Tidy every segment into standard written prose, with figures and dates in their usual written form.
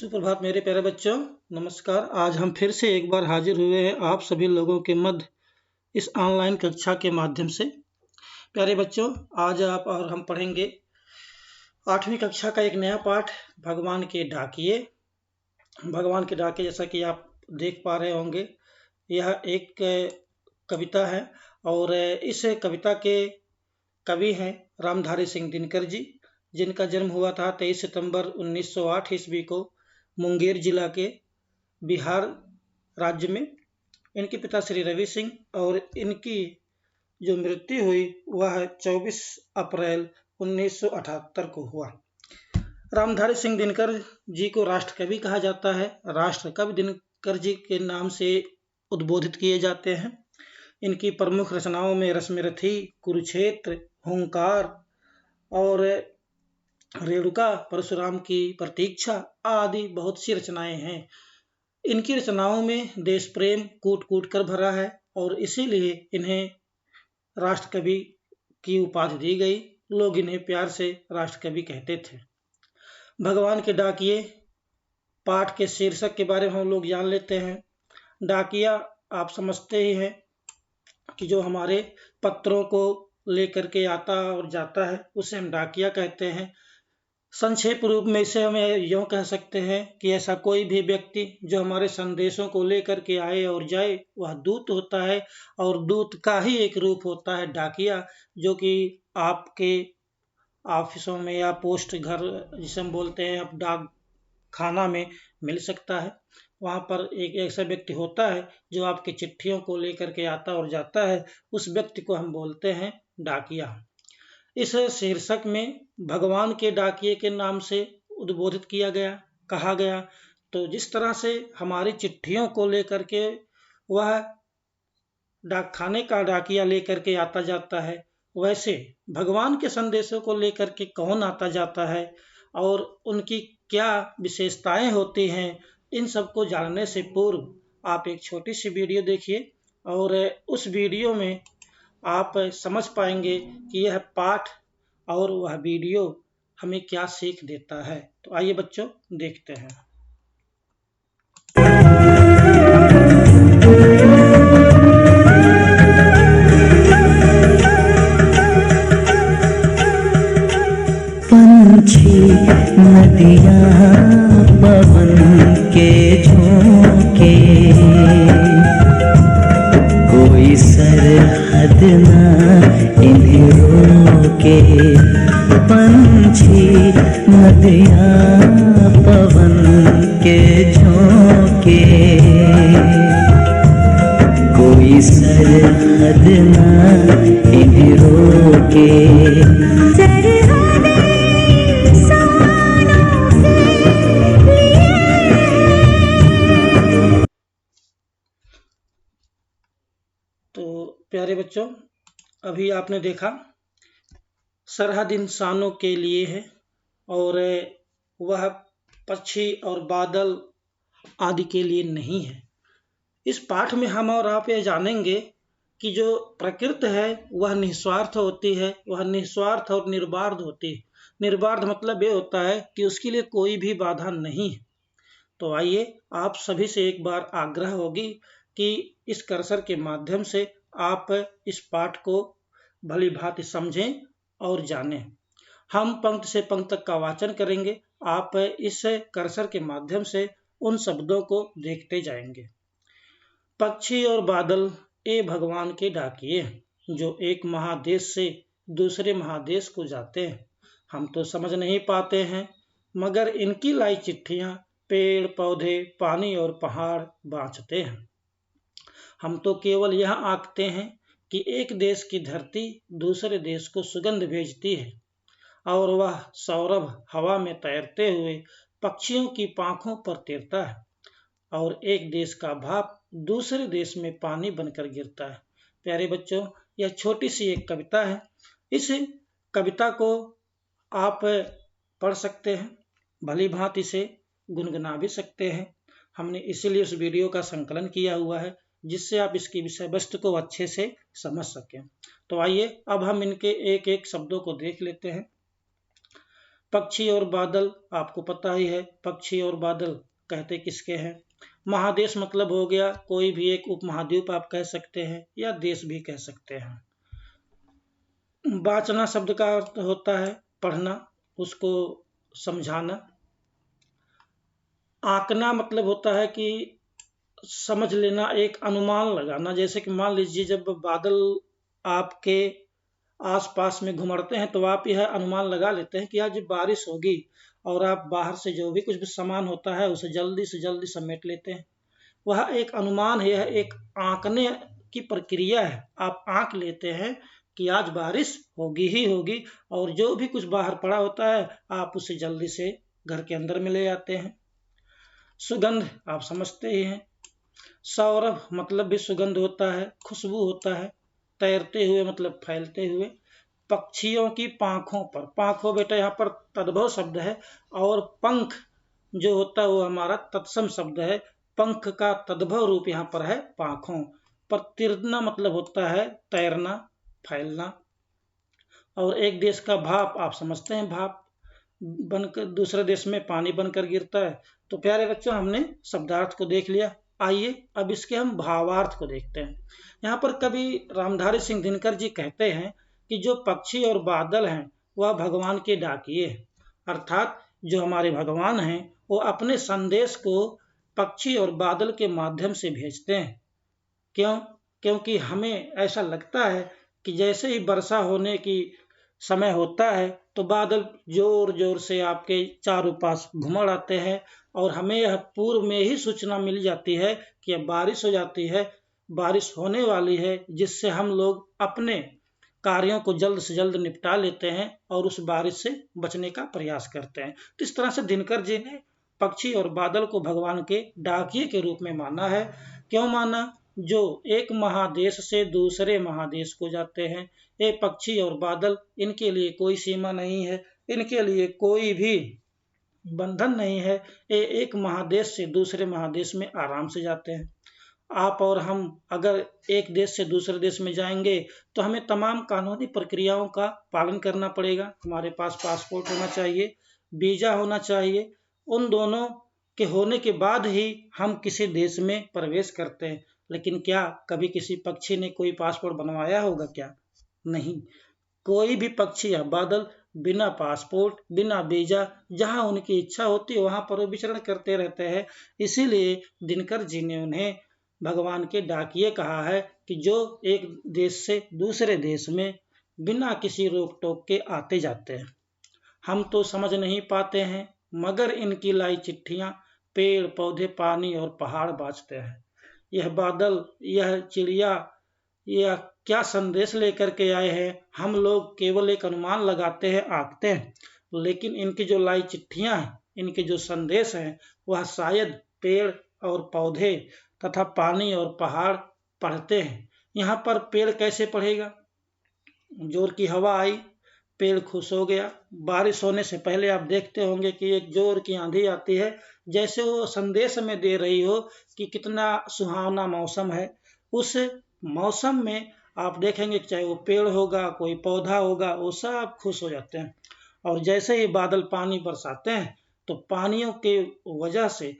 सुप्रभात मेरे प्यारे बच्चों। नमस्कार। आज हम फिर से एक बार हाजिर हुए हैं आप सभी लोगों के मध्य इस ऑनलाइन कक्षा के माध्यम से। प्यारे बच्चों, आज आप और हम पढ़ेंगे 8वीं कक्षा का एक नया पाठ, भगवान के डाकिए। भगवान के डाकिए, जैसा कि आप देख पा रहे होंगे, यह एक कविता है और इस कविता के कवि हैं रामधारी सिंह दिनकर जी, जिनका जन्म हुआ था 23 सितंबर 1908 ईस्वी को मुंगेर जिला के बिहार राज्य में। इनके पिता श्री रवि सिंह और इनकी जो मृत्यु हुई वह 24 अप्रैल 1978 को हुआ। रामधारी सिंह दिनकर जी को राष्ट्र कवि कहा जाता है। राष्ट्र कवि दिनकर जी के नाम से उद्बोधित किए जाते हैं। इनकी प्रमुख रचनाओं में रश्मिरथी, कुरुक्षेत्र, हुंकार और रेणुका, परशुराम की प्रतीक्षा आदि बहुत सी रचनाएं हैं। इनकी रचनाओं में देश प्रेम कूट कूट कर भरा है और इसीलिए इन्हें राष्ट्र कवि की उपाधि दी गई। लोग इन्हें प्यार से राष्ट्र कवि कहते थे। भगवान के डाकिए पाठ के शीर्षक के बारे में हम लोग जान लेते हैं। डाकिया आप समझते ही हैं कि जो हमारे पत्रों को लेकर के आता और जाता है उसे हम डाकिया कहते हैं। संक्षेप रूप में इसे हमें यूँ कह सकते हैं कि ऐसा कोई भी व्यक्ति जो हमारे संदेशों को लेकर के आए और जाए वह दूत होता है, और दूत का ही एक रूप होता है डाकिया, जो कि आपके ऑफिसों में या पोस्ट घर जिसे हम बोलते हैं अब डाक खाना में मिल सकता है। वहाँ पर एक ऐसा व्यक्ति होता है जो आपकी चिट्ठियों को लेकर के आता और जाता है। उस व्यक्ति को हम बोलते हैं डाकिया। इस शीर्षक में भगवान के डाकिए के नाम से उद्बोधित किया गया, कहा गया। तो जिस तरह से हमारी चिट्ठियों को लेकर के वह डाकखाने का डाकिया लेकर के आता जाता है, वैसे भगवान के संदेशों को लेकर के कौन आता जाता है और उनकी क्या विशेषताएं होती हैं, इन सबको जानने से पूर्व आप एक छोटी सी वीडियो देखिए और उस वीडियो में आप समझ पाएंगे कि यह पाठ और वह वीडियो हमें क्या सीख देता है। तो आइए बच्चों देखते हैं। पंछी नदियाँ पवन के झोंके, कोई सरहद ना इन्हें रोके। पंछी नदियाँ पवन के झोंके, कोई सरहद ना इन्हें रोके। तो प्यारे बच्चों, अभी आपने देखा सरहद इंसानों के लिए है और वह पक्षी और बादल आदि के लिए नहीं है। इस पाठ में हम और आप ये जानेंगे कि जो प्रकृति है वह निस्वार्थ होती है, वह निस्वार्थ और निर्बाध होती है। निर्बाध मतलब ये होता है कि उसके लिए कोई भी बाधा नहीं है। तो आइए आप सभी से एक बार आग्रह होगी कि इस कर्सर के माध्यम से आप इस पाठ को भली भांति समझें और जानें। हम पंक्ति से पंक्ति तक का वाचन करेंगे। आप इस कर्सर के माध्यम से उन शब्दों को देखते जाएंगे। पक्षी और बादल ये भगवान के डाकिए जो एक महादेश से दूसरे महादेश को जाते हैं। हम तो समझ नहीं पाते हैं, मगर इनकी लाई चिट्ठियां पेड़ पौधे पानी और पहाड़ बाँचते हैं। हम तो केवल यह आंकते हैं कि एक देश की धरती दूसरे देश को सुगंध भेजती है और वह सौरभ हवा में तैरते हुए पक्षियों की पांखों पर तैरता है और एक देश का भाप दूसरे देश में पानी बनकर गिरता है। प्यारे बच्चों, यह छोटी सी एक कविता है। इस कविता को आप पढ़ सकते हैं, भली भांति से गुनगुना भी सकते हैं। हमने इसीलिए उस वीडियो का संकलन किया हुआ है जिससे आप इसकी विषय वस्तु को अच्छे से समझ सकें। तो आइए अब हम इनके एक एक शब्दों को देख लेते हैं। पक्षी और बादल आपको पता ही है, पक्षी और बादल कहते किसके हैं। महादेश मतलब हो गया कोई भी एक उपमहाद्वीप आप कह सकते हैं या देश भी कह सकते हैं। वाचना शब्द का अर्थ होता है पढ़ना, उसको समझाना। आंकना मतलब होता है कि समझ लेना, एक अनुमान लगाना। जैसे कि मान लीजिए जब बादल आपके आसपास में घुमड़ते हैं तो आप यह अनुमान लगा लेते हैं कि आज बारिश होगी, और आप बाहर से जो भी कुछ भी सामान होता है उसे जल्दी से जल्दी समेट लेते हैं। वह एक अनुमान है, यह एक आंकने की प्रक्रिया है। आप आंक लेते हैं कि आज बारिश होगी ही होगी, और जो भी कुछ बाहर पड़ा होता है आप उसे जल्दी से घर के अंदर में ले आते हैं। सुगंध आप समझते ही हैं, सौरभ मतलब भी सुगंध होता है, खुशबू होता है। तैरते हुए मतलब फैलते हुए। पक्षियों की पांखों पर, पांखों बेटा यहाँ पर तद्भव शब्द है, और पंख जो होता है वो हमारा तत्सम शब्द है। पंख का तद्भव रूप यहाँ पर है पांखों पर। तीरना मतलब होता है तैरना, फैलना। और एक देश का भाप आप समझते हैं, भाप बनकर दूसरे देश में पानी बनकर गिरता है। तो प्यारे बच्चों, हमने शब्दार्थ को देख लिया। आइए अब इसके हम भावार्थ को देखते हैं। यहाँ पर कवि रामधारी सिंह दिनकर जी कहते हैं कि जो पक्षी और बादल हैं वह भगवान के डाकिए हैं। अर्थात जो हमारे भगवान हैं वो अपने संदेश को पक्षी और बादल के माध्यम से भेजते हैं। क्यों? क्योंकि हमें ऐसा लगता है कि जैसे ही वर्षा होने की समय होता है तो बादल जोर जोर से आपके चारों पास घुमड़ आते हैं, और हमें यह पूर्व में ही सूचना मिल जाती है कि अब बारिश हो जाती है, बारिश होने वाली है, जिससे हम लोग अपने कार्यों को जल्द से जल्द निपटा लेते हैं और उस बारिश से बचने का प्रयास करते हैं। तो इस तरह से दिनकर जी ने पक्षी और बादल को भगवान के डाकिए के रूप में माना है। क्यों माना? जो एक महादेश से दूसरे महादेश को जाते हैं। ये पक्षी और बादल, इनके लिए कोई सीमा नहीं है, इनके लिए कोई भी बंधन नहीं है। ये एक महादेश से दूसरे महादेश में आराम से जाते हैं। आप और हम अगर एक देश से दूसरे देश में जाएंगे तो हमें तमाम कानूनी प्रक्रियाओं का पालन करना पड़ेगा। हमारे पास पासपोर्ट होना चाहिए, वीजा होना चाहिए। उन दोनों के होने के बाद ही हम किसी देश में प्रवेश करते हैं। लेकिन क्या कभी किसी पक्षी ने कोई पासपोर्ट बनवाया होगा क्या? नहीं। कोई भी पक्षी या बादल बिना पासपोर्ट, बिना वीजा, जहां उनकी इच्छा होती है वहां पर वो विचरण करते रहते हैं। इसीलिए दिनकर जी ने उन्हें भगवान के डाकिए कहा है कि जो एक देश से दूसरे देश में बिना किसी रोक टोक के आते जाते हैं। हम तो समझ नहीं पाते हैं, मगर इनकी लाई चिट्ठियां पेड़ पौधे, पानी और पहाड़ बाँचते हैं। यह बादल, यह चिड़िया, यह क्या संदेश लेकर के आए हैं, हम लोग केवल एक अनुमान लगाते हैं, आंकते हैं। लेकिन इनकी जो लाई चिट्ठियां हैं, इनके जो संदेश हैं, वह शायद पेड़ और पौधे तथा पानी और पहाड़ पढ़ते हैं। यहाँ पर पेड़ कैसे पढ़ेगा? जोर की हवा आई, पेड़ खुश हो गया। बारिश होने से पहले आप देखते होंगे कि एक जोर की आंधी आती है, जैसे वो संदेश में दे रही हो कि कितना सुहावना मौसम है। उस मौसम में आप देखेंगे चाहे वो पेड़ होगा, कोई पौधा होगा, वो सब खुश हो जाते हैं। और जैसे ही बादल पानी बरसाते हैं तो पानियों के वजह से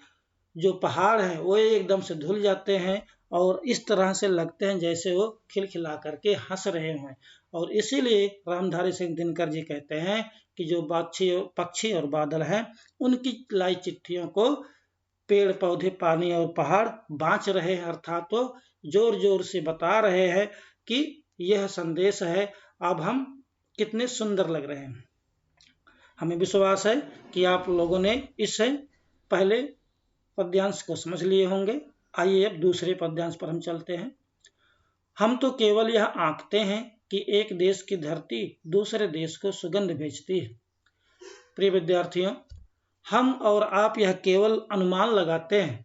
जो पहाड़ हैं वो एकदम से धुल जाते हैं, और इस तरह से लगते हैं जैसे वो खिलखिला करके हंस रहे हैं। और इसीलिए रामधारी सिंह दिनकर जी कहते हैं कि जो पक्षी और बादल हैं उनकी लाई चिट्ठियों को पेड़ पौधे, पानी और पहाड़ बाँच रहे हैं। अर्थात तो जोर जोर से बता रहे हैं कि यह संदेश है, अब हम कितने सुंदर लग रहे हैं। हमें विश्वास है कि आप लोगों ने इससे पहले पद्यांश को समझ लिए होंगे। आइए अब दूसरे पद्यांश पर हम चलते हैं। हम तो केवल यह आंकते हैं कि एक देश की धरती दूसरे देश को सुगंध भेजती है। प्रिय विद्यार्थियों, हम और आप यह केवल अनुमान लगाते हैं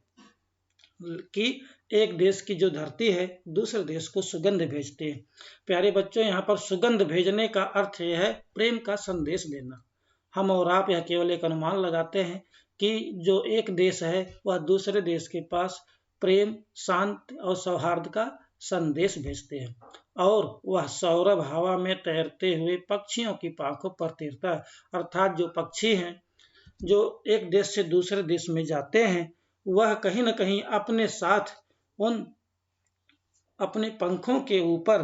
कि एक देश की जो धरती है दूसरे देश को सुगंध भेजती है। प्यारे बच्चों, यहाँ पर सुगंध भेजने का अर्थ यह है प्रेम का संदेश देना। हम और आप यह केवल एक अनुमान लगाते हैं कि जो एक देश है वह दूसरे देश के पास प्रेम, शांति और सौहार्द का संदेश भेजते हैं। और वह सौरभ हवा में तैरते हुए पक्षियों की पांखों पर तैरता है। अर्थात जो पक्षी हैं जो एक देश से दूसरे देश में जाते हैं वह कहीं न कहीं अपने साथ उन अपने पंखों के ऊपर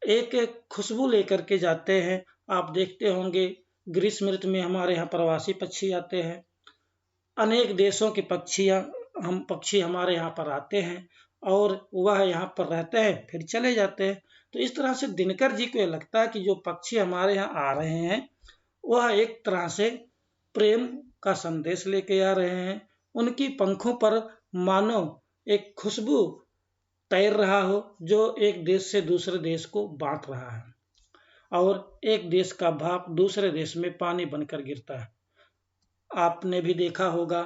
एक एक खुशबू लेकर के जाते हैं। आप देखते होंगे ग्रीष्म ऋतु में हमारे यहाँ प्रवासी पक्षी आते हैं, अनेक देशों के पक्षी हमारे यहाँ पर आते हैं और वह यहाँ पर रहते हैं फिर चले जाते हैं। तो इस तरह से दिनकर जी को यह लगता है कि जो पक्षी हमारे यहाँ आ रहे हैं वह एक तरह से प्रेम का संदेश लेके आ रहे हैं। उनकी पंखों पर मानो एक खुशबू तैर रहा हो जो एक देश से दूसरे देश को बांट रहा है और एक देश का भाप दूसरे देश में पानी बनकर गिरता है। आपने भी देखा होगा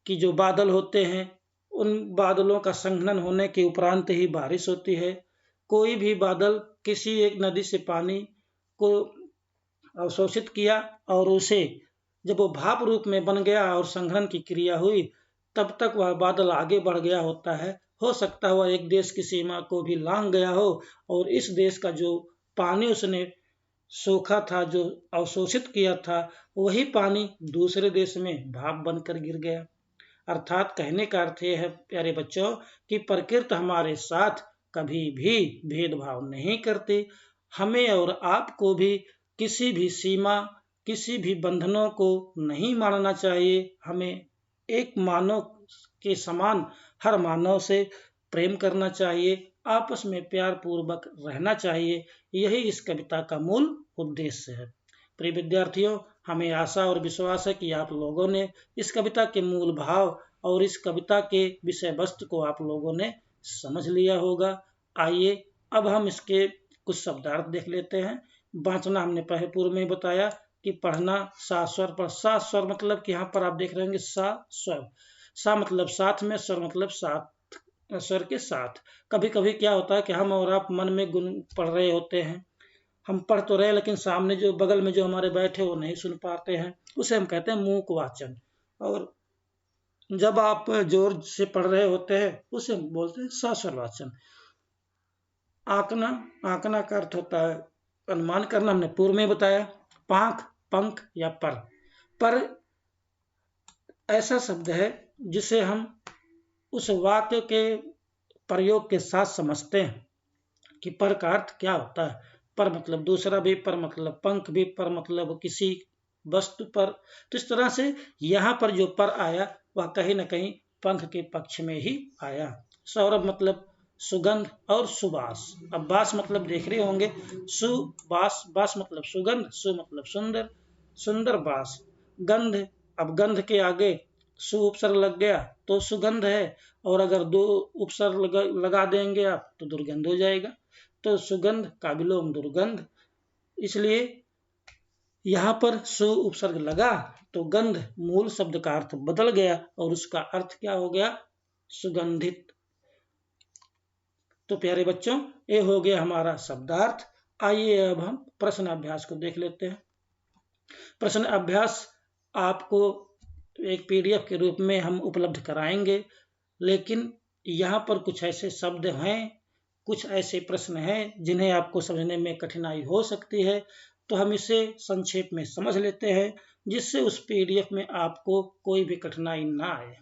कि जो बादल होते हैं उन बादलों का संघनन होने के उपरांत ही बारिश होती है। कोई भी बादल किसी एक नदी से पानी को अवशोषित किया और उसे जब वो भाप रूप में बन गया और संघनन की क्रिया हुई तब तक वह बादल आगे बढ़ गया होता है। हो सकता है वह एक देश की सीमा को भी लांघ गया हो और इस देश का जो पानी उसने सोखा था, जो अवशोषित किया था, वही पानी दूसरे देश में भाप बनकर गिर गया। अर्थात कहने का अर्थ यह है प्यारे बच्चों कि प्रकृति हमारे साथ कभी भी भेदभाव नहीं करती। हमें और आपको भी किसी भी सीमा, किसी भी बंधनों को नहीं मानना चाहिए। हमें एक मानव के समान हर मानव से प्रेम करना चाहिए, आपस में प्यार पूर्वक रहना चाहिए। यही इस कविता का मूल उद्देश्य है। प्रिय विद्यार्थियों, हमें आशा और विश्वास है कि आप लोगों ने इस कविता के मूल भाव और इस कविता के विषय वस्तु को आप लोगों ने समझ लिया होगा। आइए अब हम इसके कुछ शब्दार्थ देख लेते हैं। वाचना हमने पहले पूर्व में बताया कि पढ़ना सा स्वर पर। सा स्वर मतलब कि यहाँ पर आप देख रहे होंगे सा स्वर। सा मतलब साथ में, स्वर मतलब साथ, स्वर के साथ। कभी कभी क्या होता है कि हम और आप मन में गुण पढ़ रहे होते हैं, हम पढ़ तो रहे लेकिन सामने जो बगल में जो हमारे बैठे वो नहीं सुन पाते हैं, उसे हम कहते हैं मूक वाचन। और जब आप जोर से पढ़ रहे होते हैं उसे बोलते हैं सस्वर वाचन। आंकना, आंकना का अर्थ होता है अनुमान करना, हमने पूर्व में बताया। पांख, पंख या पर ऐसा शब्द है जिसे हम उस वाक्य के प्रयोग के साथ समझते हैं कि पर का अर्थ क्या होता है। पर मतलब दूसरा भी, पर मतलब पंख भी, पर मतलब किसी वस्तु पर। तो इस तरह से यहाँ पर जो पर आया वह कहीं न कहीं पंख के पक्ष में ही आया। सौरभ मतलब सुगंध और सुबास। अब बास मतलब देख रहे होंगे, सुबास, बास मतलब सुगंध, सु मतलब सुंदर, सुंदर बास। गंध, अब गंध के आगे सु उपसर्ग लग गया तो सुगंध है, और अगर दो उपसर्ग लगा देंगे आप तो दुर्गंध हो जाएगा। तो सुगंध का विलोम दुर्गंध, इसलिए यहाँ पर सु उपसर्ग लगा तो गंध मूल शब्द का अर्थ बदल गया और उसका अर्थ क्या हो गया, सुगंधित। तो प्यारे बच्चों, ये हो गया हमारा शब्दार्थ। आइए अब हम प्रश्न अभ्यास को देख लेते हैं। प्रश्न अभ्यास आपको एक पीडीएफ के रूप में हम उपलब्ध कराएंगे, लेकिन यहाँ पर कुछ ऐसे शब्द हैं, कुछ ऐसे प्रश्न हैं जिन्हें आपको समझने में कठिनाई हो सकती है, तो हम इसे संक्षेप में समझ लेते हैं जिससे उस पीडीएफ में आपको कोई भी कठिनाई ना आए।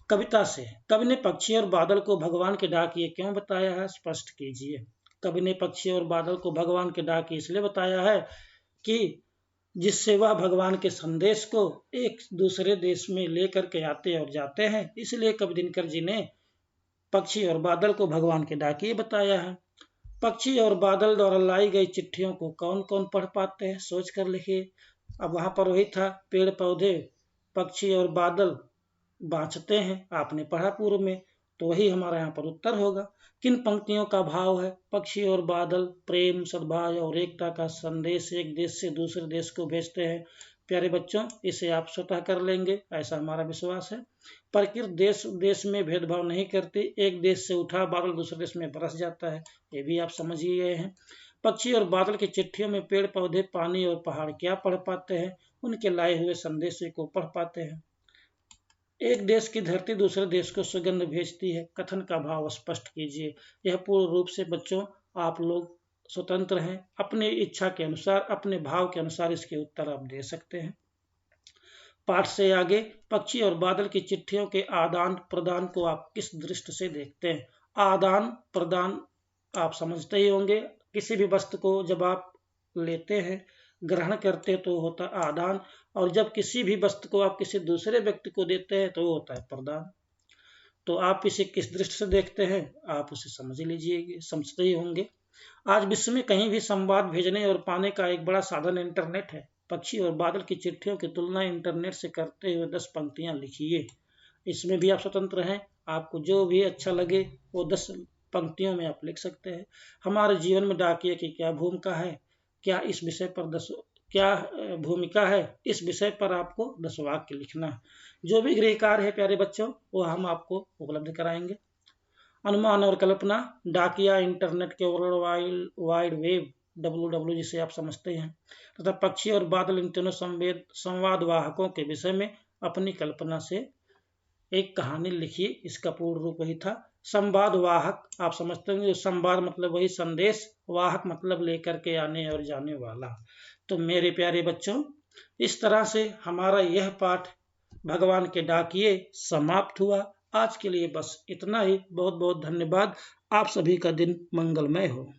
कविता से, कवि ने पक्षी और बादल को भगवान के डाकिए क्यों बताया है, स्पष्ट कीजिए। कवि ने पक्षी और बादल को भगवान के डाकिए इसलिए बताया है कि जिससे वह भगवान के संदेश को एक दूसरे देश में लेकर के आते और जाते हैं, इसलिए कवि दिनकर जी ने पक्षी और बादल को भगवान के डाकिए बताया है। पक्षी और बादल द्वारा लाई गई चिट्ठियों को कौन कौन पढ़ पाते हैं, सोच कर लिखिए। अब वहां पर वही था, पेड़ पौधे पक्षी और बादल बाँचते हैं, आपने पढ़ा पूर्व में, तो वही हमारा यहाँ पर उत्तर होगा। किन पंक्तियों का भाव है, पक्षी और बादल प्रेम, सद्भाव और एकता का संदेश एक देश से दूसरे देश को भेजते हैं। प्यारे बच्चों, इसे आप स्वतः कर लेंगे ऐसा हमारा विश्वास है। प्रकृति देश देश में भेदभाव नहीं करती, एक देश से उठा बादल दूसरे देश में बरस जाता है, ये भी आप समझ ही गए हैं। पक्षी और बादल की चिट्ठियों में पेड़ पौधे, पानी और पहाड़ क्या पढ़ पाते हैं, उनके लाए हुए संदेश को पढ़ पाते हैं। एक देश की धरती दूसरे देश को सुगंध भेजती है, कथन का भाव स्पष्ट कीजिए। यह पूर्ण रूप से बच्चों आप लोग स्वतंत्र हैं, अपनी इच्छा के अनुसार, अपने भाव के अनुसार इसके उत्तर आप दे सकते हैं। पाठ से आगे पक्षी और बादल की चिट्ठियों के आदान प्रदान को आप किस दृष्टि से देखते हैं? आदान प्रदान आप समझते ही होंगे, किसी भी वस्तु को जब आप लेते हैं, ग्रहण करते हैं तो होता है आदान, और जब किसी भी वस्तु को आप किसी दूसरे व्यक्ति को देते हैं तो होता है प्रदान। तो आप इसे किस दृष्टि से देखते हैं, आप उसे समझ लीजिए, समझते ही होंगे। आज विश्व में कहीं भी संवाद भेजने और पाने का एक बड़ा साधन इंटरनेट है। पक्षी और बादल की चिट्ठियों की तुलना इंटरनेट से करते हुए 10 पंक्तियां लिखिए। इसमें भी आप स्वतंत्र हैं, आपको जो भी अच्छा लगे वो 10 पंक्तियों में आप लिख सकते हैं। हमारे जीवन में डाकिया की क्या भूमिका है, क्या इस विषय पर क्या भूमिका है, इस विषय पर आपको 10 वाक्य लिखना है। जो भी गृह कार्य है प्यारे बच्चों, वो हम आपको उपलब्ध कराएंगे। अनुमान और कल्पना, डाकिया इंटरनेट के वर्ल्ड वाइड वेब WW जिसे आप समझते हैं, तथा पक्षी और बादल इन तीनों संवाद वाहकों के विषय में अपनी कल्पना से एक कहानी लिखिए। इसका पूर्ण रूप वही था, संवाद वाहक। आप समझते होंगे, संवाद मतलब वही संदेश, वाहक मतलब लेकर के आने और जाने वाला। तो मेरे प्यारे बच्चों, इस तरह से हमारा यह पाठ भगवान के डाकिए समाप्त हुआ। आज के लिए बस इतना ही। बहुत बहुत धन्यवाद। आप सभी का दिन मंगलमय हो।